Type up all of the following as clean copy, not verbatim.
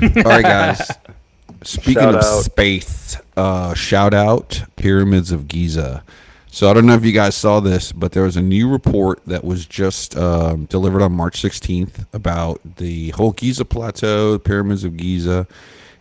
All right, guys. Speaking Shout of out. space, shout out Pyramids of Giza. So I don't know if you guys saw this, but there was a new report that was just delivered on March 16th about the whole Giza Plateau, Pyramids of Giza,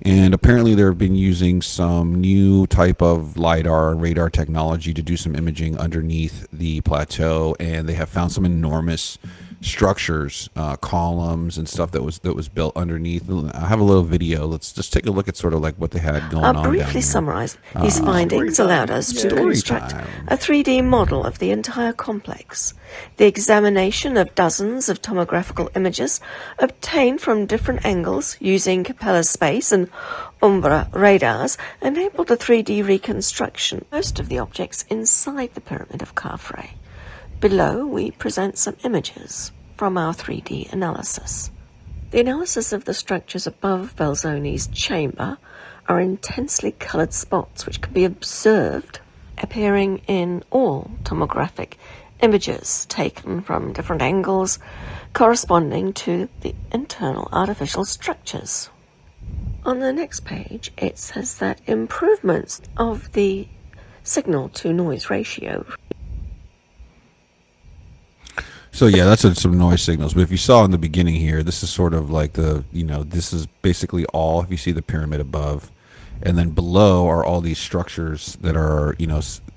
and apparently they've been using some new type of lidar and radar technology to do some imaging underneath the plateau, and they have found some enormous structures, columns and stuff that was built underneath. I have a little video. Let's just take a look at sort of like what they had going I'll on down briefly there. summarise. These findings allowed us to Story construct time. a 3D model of the entire complex. The examination of dozens of tomographical images obtained from different angles using Capella space and Umbra radars enabled a 3D reconstruction of most of the objects inside the Pyramid of Khafre. Below, we present some images from our 3D analysis. The analysis of the structures above Belzoni's chamber are intensely coloured spots which can be observed appearing in all tomographic images taken from different angles corresponding to the internal artificial structures. On the next page, it says that improvements of the signal-to-noise ratio. So yeah, that's some noise signals. But if you saw in the beginning here, this is sort of like this is basically all. If you see the pyramid above, and then below are all these structures that are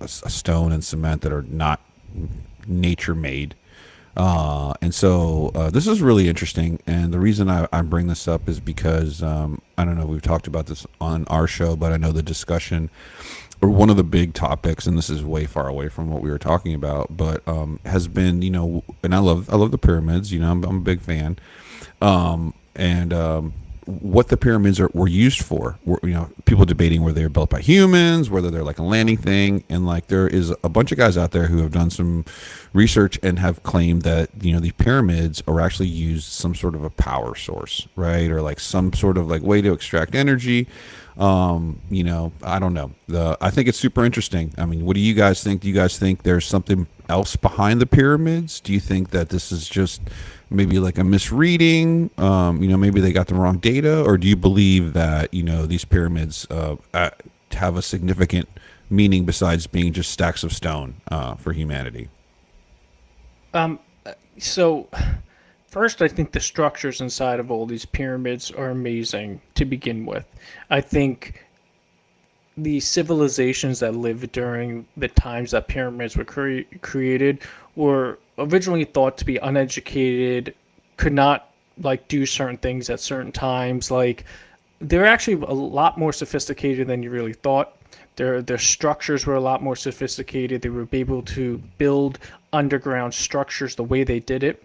stone and cement that are not nature made. And so this is really interesting. And the reason I bring this up is because I don't know, we've talked about this on our show, but I know the discussion or one of the big topics, and this is way far away from what we were talking about, but has been, and I love the pyramids. I'm a big fan. And what the pyramids were used for. People debating whether they're built by humans, whether they're like a landing thing, and like there is a bunch of guys out there who have done some research and have claimed that the pyramids are actually used some sort of a power source, right, or like some sort of like way to extract energy. I don't know. I think it's super interesting. I mean, what do you guys think? Do you guys think there's something else behind the pyramids? Do you think that this is just maybe like a misreading? Maybe they got the wrong data, or do you believe that these pyramids have a significant meaning besides being just stacks of stone for humanity? Um, so first, I think the structures inside of all these pyramids are amazing to begin with. I think the civilizations that lived during the times that pyramids were created were originally thought to be uneducated, could not like do certain things at certain times. Like they're actually a lot more sophisticated than you really thought. Their structures were a lot more sophisticated. They were able to build underground structures the way they did it.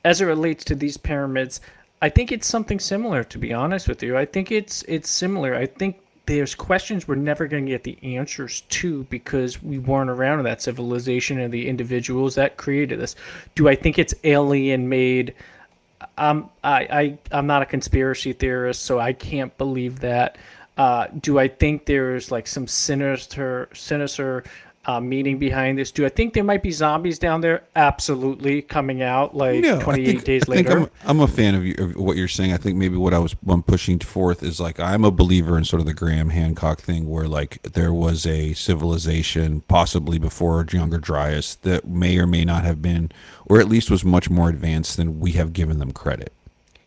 As it relates to these pyramids, I think it's something similar. To be honest with you, I think it's similar. I think there's questions we're never going to get the answers to because we weren't around in that civilization and the individuals that created this. Do I think it's alien made? I'm not a conspiracy theorist, so I can't believe that. Do I think there's like some sinister meaning behind this? Do I think there might be zombies down there? Absolutely, coming out like No, 28 days I think later. I'm a fan of what you're saying. I think maybe I'm pushing forth is like I'm a believer in sort of the Graham Hancock thing, where like there was a civilization possibly before Younger Dryas that may or may not have been, or at least was much more advanced than we have given them credit.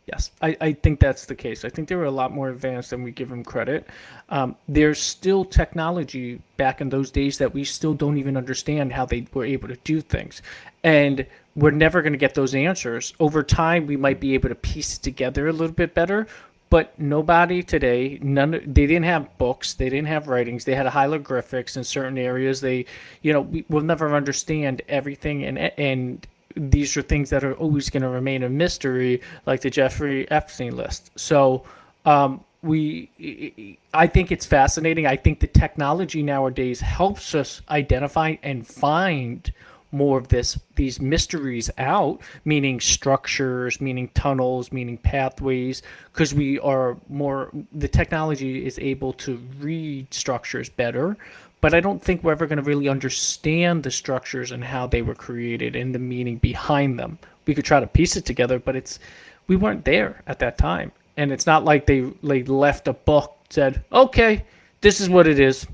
Yes, I think that's the case. I think they were a lot more advanced than we give them credit. There's still technology back in those days that we still don't even understand how they were able to do things. And we're never going to get those answers. Over time, we might be able to piece it together a little bit better. But nobody today, they didn't have books, they didn't have writings, they had hieroglyphics in certain areas. We'll never understand everything, and these are things that are always going to remain a mystery, like the Jeffrey Epstein list. So, I think it's fascinating. I think the technology nowadays helps us identify and find more of these mysteries out, meaning structures, meaning tunnels, meaning pathways, because the technology is able to read structures better. But I don't think we're ever going to really understand the structures and how they were created and the meaning behind them. We could try to piece it together, but we weren't there at that time. and it's not like they left a book said, okay, this is what it is.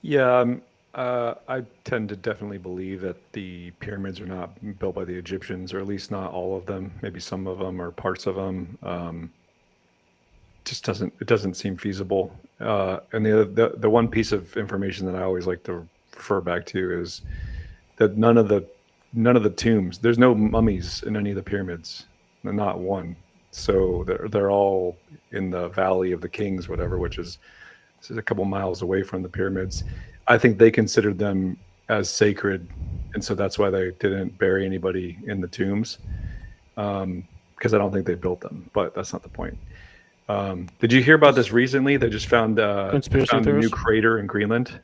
Yeah, I tend to definitely believe that the pyramids are not built by the Egyptians, or at least not all of them. Maybe some of them or parts of them. Just doesn't seem feasible. And the one piece of information that I always like to refer back to is that none of the tombs. There's no mummies in any of the pyramids, not one. So they're all in the Valley of the Kings, whatever, which is a couple miles away from the pyramids. I think they considered them as sacred, and so that's why they didn't bury anybody in the tombs, because I don't think they built them. But that's not the point. Did you hear about this recently? They just found Conspiracy a new theories? crater in Greenland.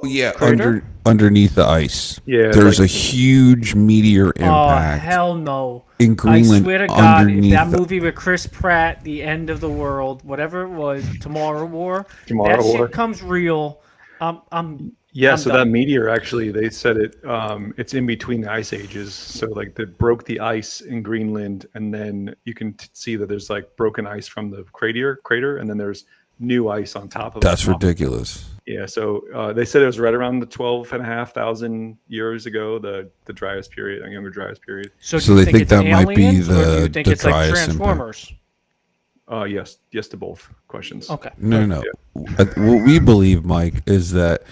Oh, yeah, Crater? underneath the ice. Yeah, there's like- a huge meteor Oh impact hell no! in Greenland. I swear to God, if underneath that the- movie with Chris Pratt, The End of the World, whatever it was, Tomorrow War, Tomorrow that War. shit comes real. I'm Yeah, I'm so done. that meteor actually, they said it's in between the ice ages. So like they broke the ice in Greenland, and then you can see that there's like broken ice from the crater, and then there's new ice on top of That's it. ridiculous. Yeah, so they said it was right around the 12,500 years ago, the driest period, younger driest period. So, So do you they think think it's that might be aliens, or do you the- think the it's like driest impact. Transformers? Yes to both questions. Okay. No. What we believe, Mike, is that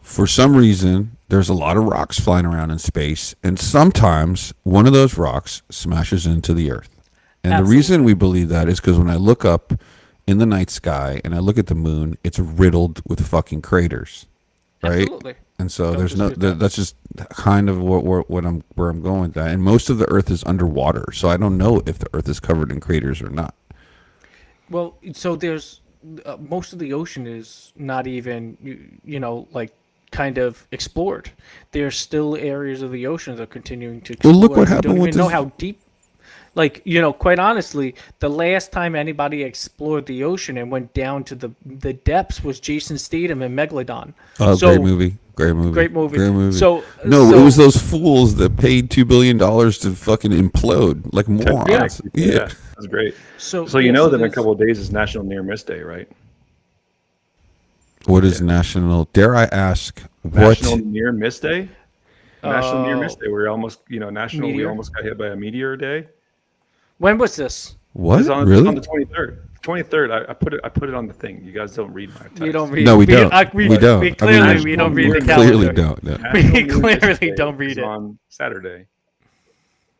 for some reason there's a lot of rocks flying around in space, and sometimes one of those rocks smashes into the Earth. And the Absolutely. reason we believe that is because when I look up in the night sky and I look at the moon, it's riddled with fucking craters, right? Absolutely. And so Don't there's no. dispute that. That's just kind of where I'm going with that. And most of the Earth is underwater, so I don't know if the Earth is covered in craters or not. Well, so there's most of the ocean is not even like kind of explored. There's still areas of the ocean that are continuing to explore. Well, look what We happened don't with even know this- how deep. Like, quite honestly, the last time anybody explored the ocean and went down to the depths was Jason Statham in Megalodon. Oh, So- great movie. Great movie. Great movie. Great movie. So no, so- it was those fools that paid $2 billion to fucking implode like morons. Yeah, that's great. So So you yeah, know so that in a there's- couple of days is National Near Miss Day, right? What is national? Dare I ask what? National Near Miss Day. National Near Miss Oh. Day. We're almost, national. We Meteor? almost got hit by a meteor day. When was this? What? It's on, Really? on the 23rd. 23rd. I put it on the thing. You guys don't read my text. We don't read. No, we don't. We don't. We I clearly mean, we don't read the clearly calendar. don't. No. National We Near Miss clearly Day don't read is it. on Saturday.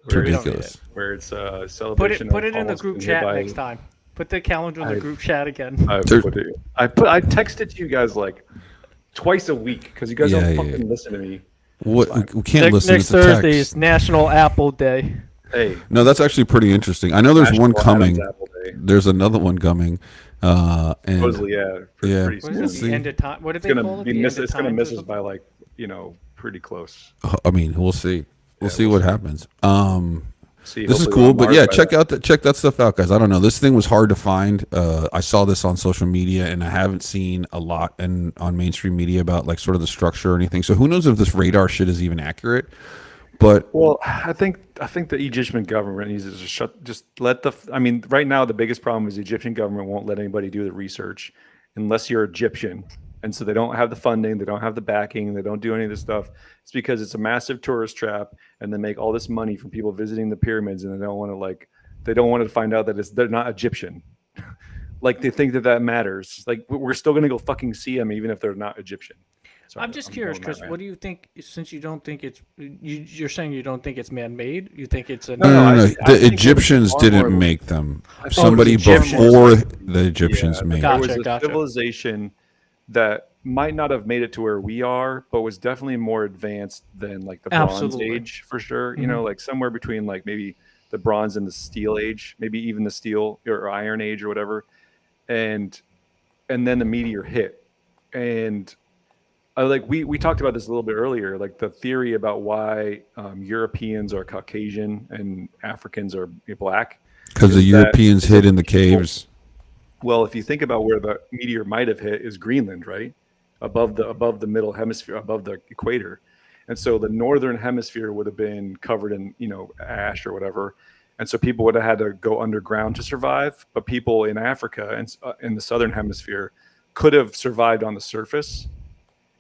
It's Where ridiculous. Where it's a Put celebration. it of in the almost group being chat hit by- next time. Put the calendar in the I- group chat again. I texted you guys like twice a week because you guys Yeah, don't yeah, fucking yeah. listen to me. What? We can't listen. Next It's a Thursday text. is National Apple Day. Hey, No, that's actually pretty interesting. I know there's National one coming. Adam's Apple Day. There's another one coming. And Supposedly, yeah. Yeah. Pretty What soon. is We'll it? see. The end of time. What did It's they gonna call it? be The miss. end of It's gonna times miss or us something? by like pretty close. I mean, we'll see. We'll see we'll what see. happens. See, This is hopefully cool, we're on but Mars yeah, by then. check that stuff out, guys. I don't know. This thing was hard to find. I saw this on social media, and I haven't seen a lot on mainstream media about like sort of the structure or anything. So who knows if this radar shit is even accurate? But Well, I think the Egyptian government needs to just let the. I mean, right now the biggest problem is the Egyptian government won't let anybody do the research unless you're Egyptian, and so they don't have the funding, they don't have the backing, they don't do any of this stuff. It's because it's a massive tourist trap, and they make all this money from people visiting the pyramids, and they don't want to find out that they're not Egyptian. Like they think that matters. Like we're still gonna go fucking see them even if they're not Egyptian. Sorry, I'm just curious, going Chris. that What do you think? Since you don't think it's you're saying you don't think it's man-made. You think it's a no. I The think there's Egyptians far didn't more- make them. thought it Somebody was the Egyptians. before the Egyptians Yeah, made there them. was Gotcha, a gotcha. civilization that might not have made it to where we are, but was definitely more advanced than like the Bronze Absolutely. Age for sure. You know, like somewhere between like maybe the Bronze and the Steel Age, maybe even the Steel or Iron Age or whatever. And then the meteor hit, and like we talked about this a little bit earlier, like the theory about why Europeans are Caucasian and Africans are black. Because the is that- Europeans is hid that in the people- caves. Well, if you think about where the meteor might have hit is Greenland, right? Above the middle hemisphere, above the equator. And so the northern hemisphere would have been covered in, ash or whatever. and so people would have had to go underground to survive. But people in Africa and in the southern hemisphere could have survived on the surface.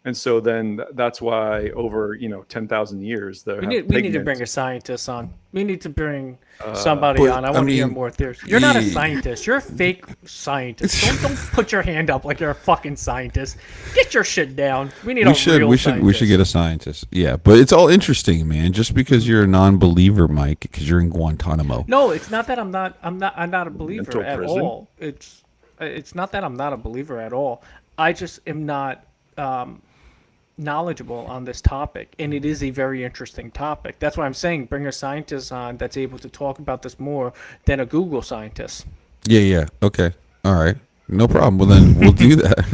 And so then that's why over 10,000 years we need to bring a scientist on. We need to bring somebody but, on. I want to hear mean, more theories. You're not a yeah. scientist. You're a fake scientist. Don't put your hand up like you're a fucking scientist. Get your shit down. We need we a should real we should we should scientist. get a scientist. Yeah, but it's all interesting, man. Just because you're a non-believer, Mike, because you're in Guantanamo. No, it's not that I'm not a believer Mental at prison? all. It's not that I'm not a believer at all. I just am not knowledgeable on this topic, and it is a very interesting topic. That's why I'm saying bring a scientist on that's able to talk about this more than a Google scientist. Yeah, yeah. Okay. All right. No problem. Well, then we'll do that.